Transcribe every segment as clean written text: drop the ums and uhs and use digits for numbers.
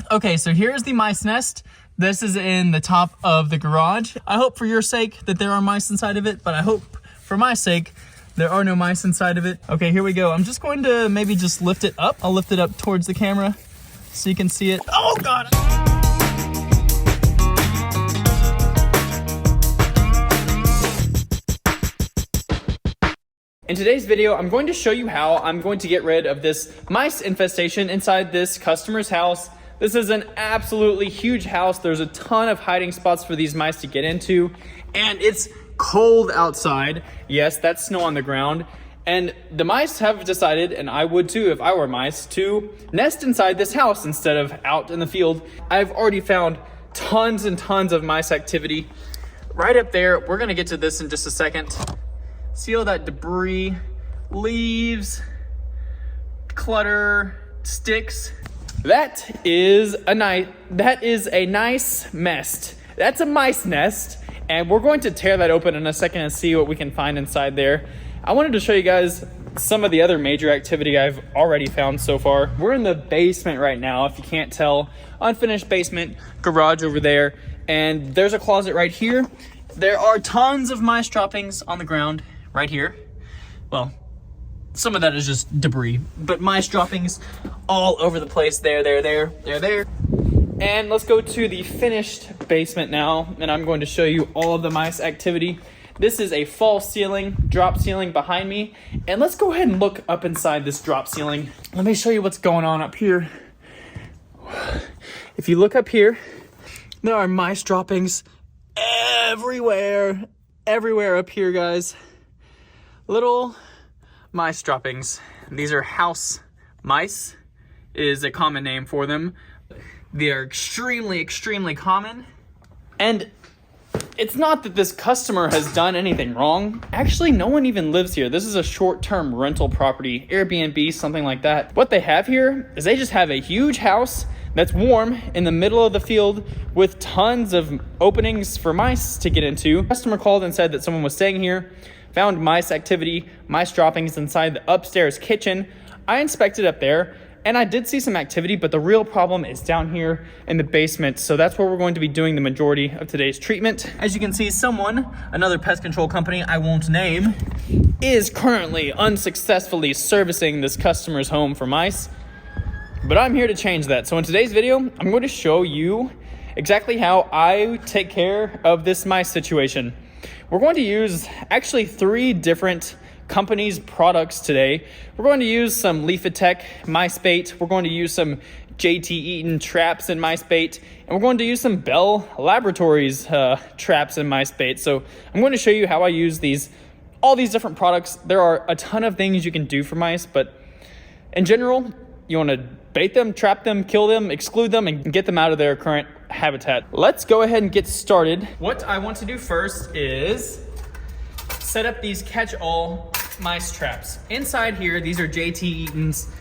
Okay, so here's the mice nest. This is in the top of the garage. I hope for your sake that there are mice inside of it, but I hope for my sake there are no mice inside of it. Okay, here we go. I'm just going to maybe just lift it up. I'll lift it up towards the camera so you can see it. Oh God. In today's video, I'm going to show you how I'm going to get rid of this mice infestation inside this customer's house. This is an absolutely huge house. There's a ton of hiding spots for these mice to get into, and it's cold outside. Yes, that's snow on the ground. And the mice have decided, and I would too if I were mice, to nest inside this house instead of out in the field. I've already found tons and tons of mice activity right up there. We're gonna get to this in just a second. See all that debris, leaves, clutter, sticks. That is a nice nest. That's a mice nest, and we're going to tear that open in a second and see what we can find inside there. I wanted to show you guys some of the other major activity I've already found so far. We're in the basement right now, if you can't tell. Unfinished basement, garage over there, and there's a closet right here. There are tons of mice droppings on the ground right here. Well, some of that is just debris, but mice droppings all over the place. There. And let's go to the finished basement now, and I'm going to show you all of the mice activity. This is a false ceiling, drop ceiling behind me, and let's go ahead and look up inside this drop ceiling. Let me show you what's going on up here. If you look up here, there are mice droppings everywhere up here, guys. Little mice droppings. These are house mice, is a common name for them. They are extremely common. And it's not that this customer has done anything wrong. Actually, no one even lives here. This is a short-term rental property, Airbnb, something like that. What they have here is they just have a huge house that's warm in the middle of the field with tons of openings for mice to get into. The customer called and said that someone was staying here, found mice activity, mice droppings inside the upstairs kitchen. I inspected up there, and I did see some activity, but the real problem is down here in the basement. So that's where we're going to be doing the majority of today's treatment. As you can see, another pest control company I won't name, is currently unsuccessfully servicing this customer's home for mice. But I'm here to change that. So in today's video, I'm going to show you exactly how I take care of this mice situation. We're going to use actually 3 different companies' products today. We're going to use some Leafitech mice bait. We're going to use some JT Eaton traps and mice bait. And we're going to use some Bell Laboratories traps and mice bait. So I'm going to show you how I use all these different products. There are a ton of things you can do for mice, but in general, you want to bait them, trap them, kill them, exclude them, and get them out of their current habitat. Let's go ahead and get started. What I want to do first is set up these catch-all mice traps. Inside here, these are JT Eaton's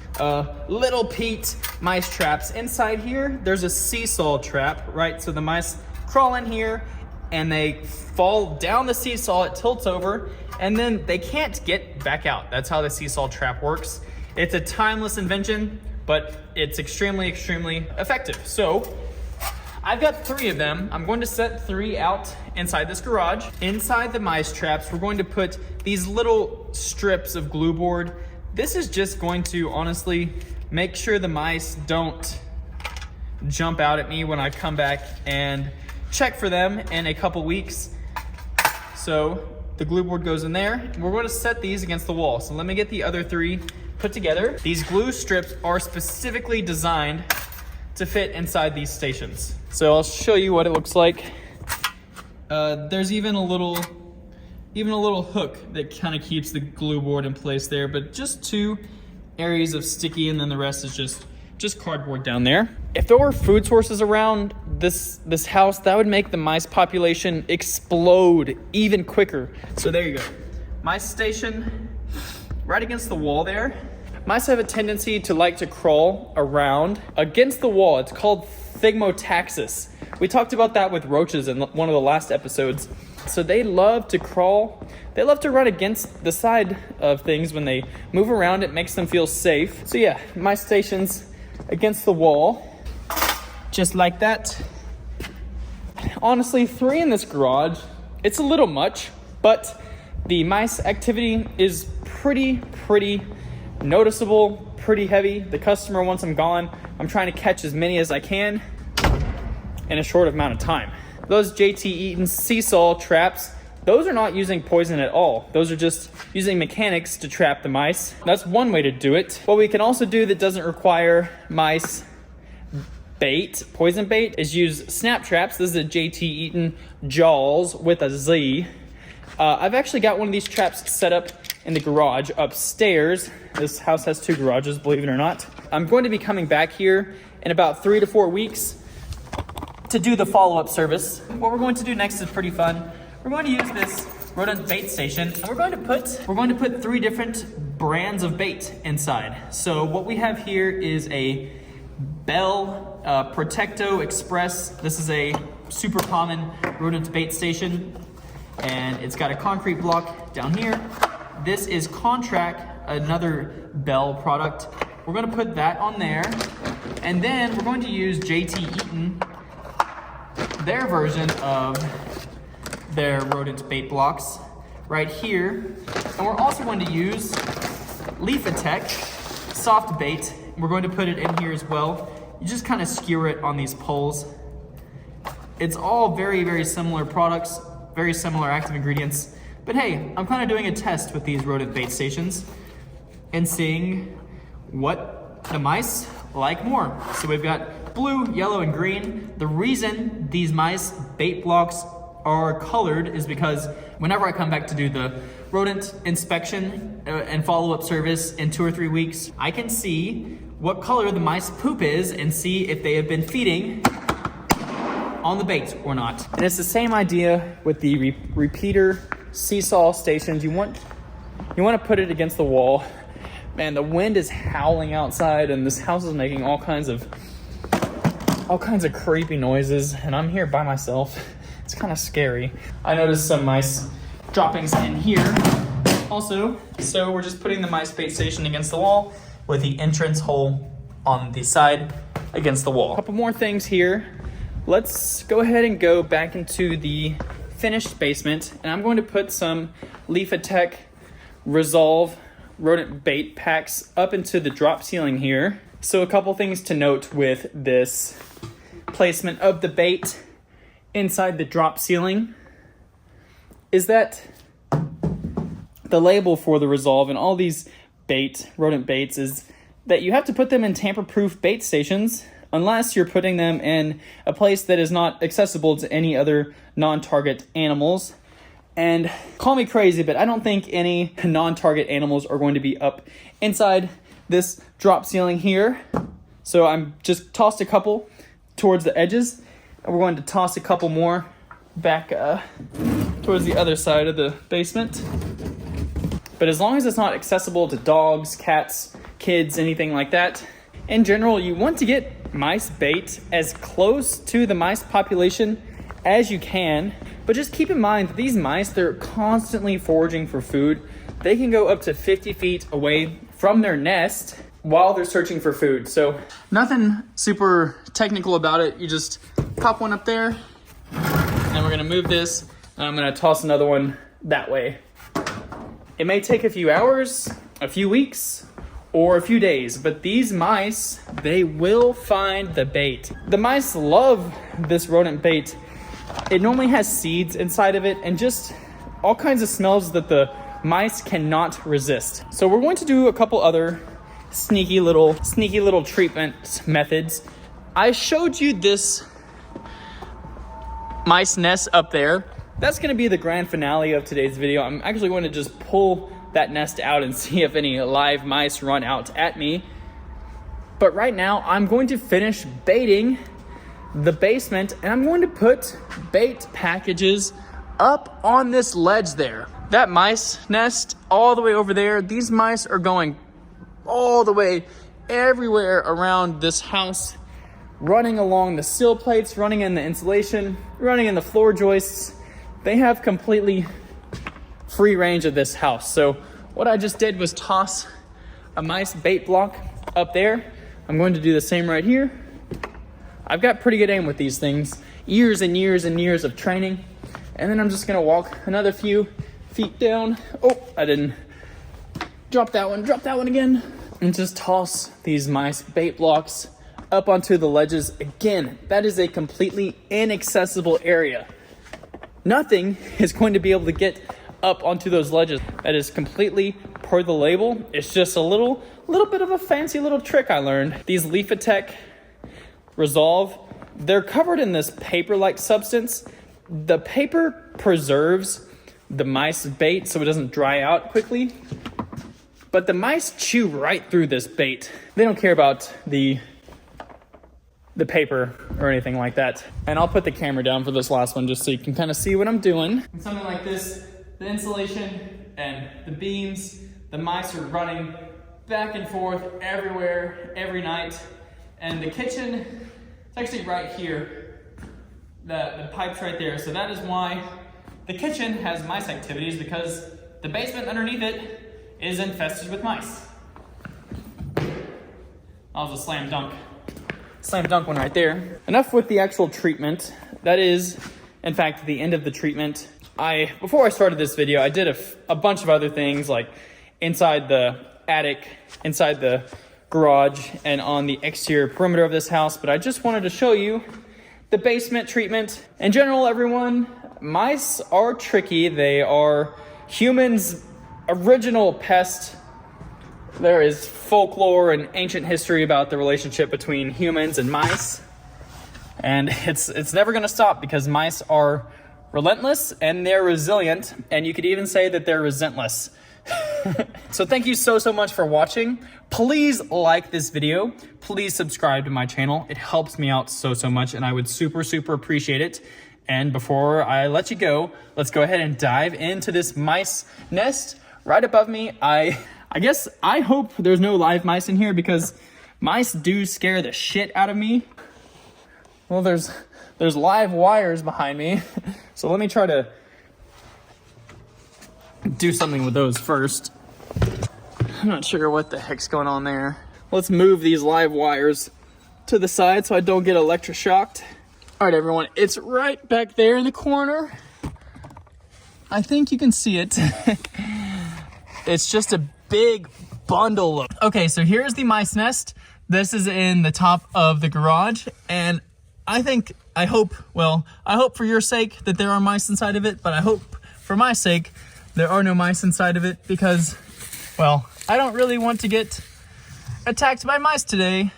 Little Pete mice traps. Inside here, there's a seesaw trap, right? So the mice crawl in here and they fall down the seesaw, it tilts over, and then they can't get back out. That's how the seesaw trap works. It's a timeless invention, but it's extremely effective. So I've got 3 of them. I'm going to set 3 out inside this garage. Inside the mice traps, we're going to put these little strips of glue board. This is just going to honestly make sure the mice don't jump out at me when I come back and check for them in a couple weeks. So the glue board goes in there. We're going to set these against the wall. So let me get the other 3 put together. These glue strips are specifically designed to fit inside these stations. So I'll show you what it looks like. There's even a little hook that kind of keeps the glue board in place there, but just 2 areas of sticky, and then the rest is just cardboard down there. If there were food sources around this house, that would make the mice population explode even quicker. So there you go. Mice station right against the wall there. Mice have a tendency to like to crawl around against the wall. It's called thigmotaxis. We talked about that with roaches in one of the last episodes. So they love to crawl. They love to run against the side of things when they move around. It makes them feel safe. So yeah, mice stations against the wall. just like that. Honestly, 3 in this garage, it's a little much, but the mice activity is pretty noticeable, pretty heavy. The customer wants them gone. I'm trying to catch as many as I can in a short amount of time. Those JT Eaton seesaw traps, those are not using poison at all. Those are just using mechanics to trap the mice. That's one way to do it. What we can also do that doesn't require mice bait, poison bait, is use snap traps. This is a JT Eaton Jaws with a Z. I've actually got one of these traps set up in the garage upstairs. This house has 2 garages, believe it or not. I'm going to be coming back here in about 3 to 4 weeks to do the follow-up service. What we're going to do next is pretty fun. We're going to use this rodent bait station, and we're going to put 3 different brands of bait inside. So what we have here is a Bell Protecto Express. This is a super common rodent bait station, and it's got a concrete block down here. This is Contract, another Bell product. We're going to put that on there, and then we're going to use JT Eaton, their version of their rodent bait blocks right here. And we're also going to use Leaf-A-Tech soft bait. We're going to put it in here as well. You just kind of skewer it on these poles. It's all very similar products, very similar active ingredients. But hey, I'm kind of doing a test with these rodent bait stations and seeing what the mice like more. So we've got blue, yellow, and green. The reason these mice bait blocks are colored is because whenever I come back to do the rodent inspection and follow-up service in 2 or 3 weeks, I can see what color the mice poop is and see if they have been feeding on the bait or not. And it's the same idea with the repeater seesaw stations. You want to put it against the wall. Man, the wind is howling outside, and this house is making all kinds of creepy noises, and I'm here by myself. It's kind of scary. I noticed some mice droppings in here also. So we're just putting the mice bait station against the wall with the entrance hole on the side against the wall. A couple more things here. Let's go ahead and go back into the finished basement, and I'm going to put some Leaf-A-Tech Resolve rodent bait packs up into the drop ceiling here. So a couple things to note with this placement of the bait inside the drop ceiling is that the label for the Resolve and all these rodent baits is that you have to put them in tamper-proof bait stations unless you're putting them in a place that is not accessible to any other non-target animals. And call me crazy, but I don't think any non-target animals are going to be up inside this drop ceiling here. So I'm just tossed a couple towards the edges, and we're going to toss a couple more back towards the other side of the basement. But as long as it's not accessible to dogs, cats, kids, anything like that, in general, you want to get mice bait as close to the mice population as you can. But just keep in mind that these mice, they're constantly foraging for food. They can go up to 50 feet away from their nest while they're searching for food. So nothing super technical about it. You just pop one up there, and we're gonna move this, and I'm gonna toss another one that way. It may take a few hours, a few weeks, or a few days, but these mice, they will find the bait. The mice love this rodent bait. It normally has seeds inside of it and just all kinds of smells that the mice cannot resist. So we're going to do a couple other sneaky little treatment methods. I showed you this mice nest up there. That's going to be the grand finale of today's video. I'm actually going to just pull that nest out and see if any live mice run out at me. But right now, I'm going to finish baiting the basement, and I'm going to put bait packages up on this ledge there. That mice nest all the way over there, these mice are going all the way everywhere around this house, running along the sill plates, running in the insulation, running in the floor joists. They have completely free range of this house. So what I just did was toss a mice bait block up there. I'm going to do the same right here. I've got pretty good aim with these things. Years and years and years of training. And then I'm just gonna walk another few feet down. Oh, I didn't. Drop that one again. And just toss these mice bait blocks up onto the ledges. Again, that is a completely inaccessible area. Nothing is going to be able to get up onto those ledges. That is completely per the label. It's just a little bit of a fancy little trick I learned. These Leaf-A-Tech Resolve, they're covered in this paper-like substance. The paper preserves the mice bait so it doesn't dry out quickly. But the mice chew right through this bait. They don't care about the paper or anything like that. And I'll put the camera down for this last one just so you can kind of see what I'm doing. And something like this, the insulation and the beams, the mice are running back and forth everywhere, every night. And the kitchen, it's actually right here. The pipe's right there. So that is why the kitchen has mice activities, because the basement underneath it is infested with mice. That was a slam dunk. Slam dunk one right there. Enough with the actual treatment. That is, in fact, the end of the treatment. Before I started this video, I did a bunch of other things, like inside the attic, inside the garage, and on the exterior perimeter of this house, but I just wanted to show you the basement treatment. In general, everyone, mice are tricky. They are humans' original pest. There is folklore and ancient history about the relationship between humans and mice. And it's never gonna stop, because mice are relentless and they're resilient, and you could even say that they're resentless. So thank you so much for watching. Please like this video. Please subscribe to my channel. It helps me out so much, and I would super appreciate it. And before I let you go, let's go ahead and dive into this mice nest right above me. I guess I hope there's no live mice in here, because mice do scare the shit out of me. Well, there's live wires behind me. So let me try to do something with those first. I'm not sure what the heck's going on there. Let's move these live wires to the side so I don't get electroshocked. All right, everyone, it's right back there in the corner. I think you can see it. It's just a big bundle of... Okay, so here's the mice nest. This is in the top of the garage, and I hope for your sake that there are mice inside of it, but I hope for my sake there are no mice inside of it, because, well, I don't really want to get attacked by mice today,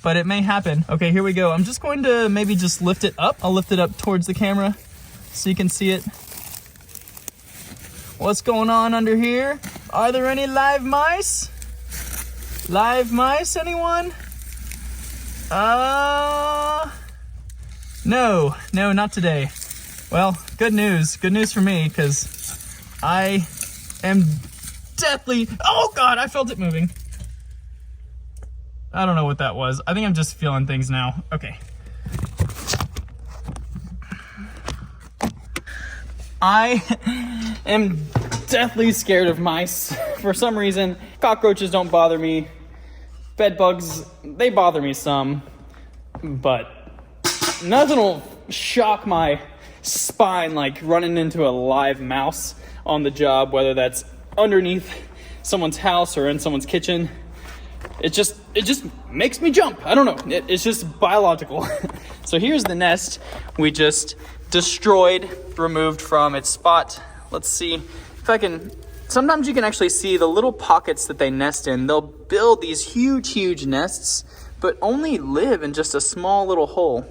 but it may happen. Okay, here we go. I'm just going to maybe just lift it up. I'll lift it up towards the camera so you can see it. What's going on under here? Are there any live mice? Live mice, anyone? No, not today. Well, good news for me, because I am deathly... Oh God, I felt it moving. I don't know what that was. I think I'm just feeling things now. Okay. I am deathly scared of mice. For some reason, cockroaches don't bother me. Bed bugs, they bother me some. But nothing will shock my spine like running into a live mouse on the job, whether that's underneath someone's house or in someone's kitchen. It just makes me jump. I don't know. It's just biological. So here's the nest we just destroyed, removed from its spot. Let's see if I can... Sometimes you can actually see the little pockets that they nest in. They'll build these huge nests, but only live in just a small little hole.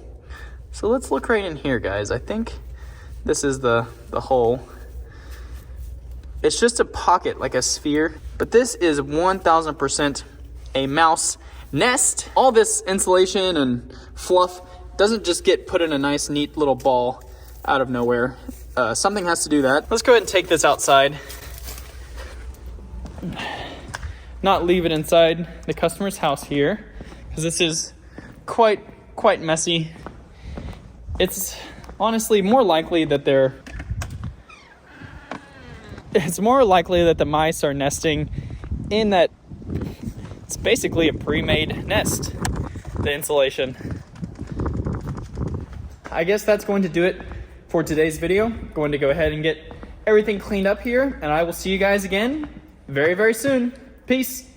So let's look right in here, guys. I think this is the hole. It's just a pocket, like a sphere, but this is 1000% a mouse nest. All this insulation and fluff doesn't just get put in a nice, neat little ball out of nowhere. Something has to do that. Let's go ahead and take this outside. Not leave it inside the customer's house here, because this is quite messy. It's honestly more likely that it's more likely that the mice are nesting in that. It's basically a pre-made nest, the insulation. I guess that's going to do it for today's video. Going to go ahead and get everything cleaned up here, and I will see you guys again very, very soon. Peace.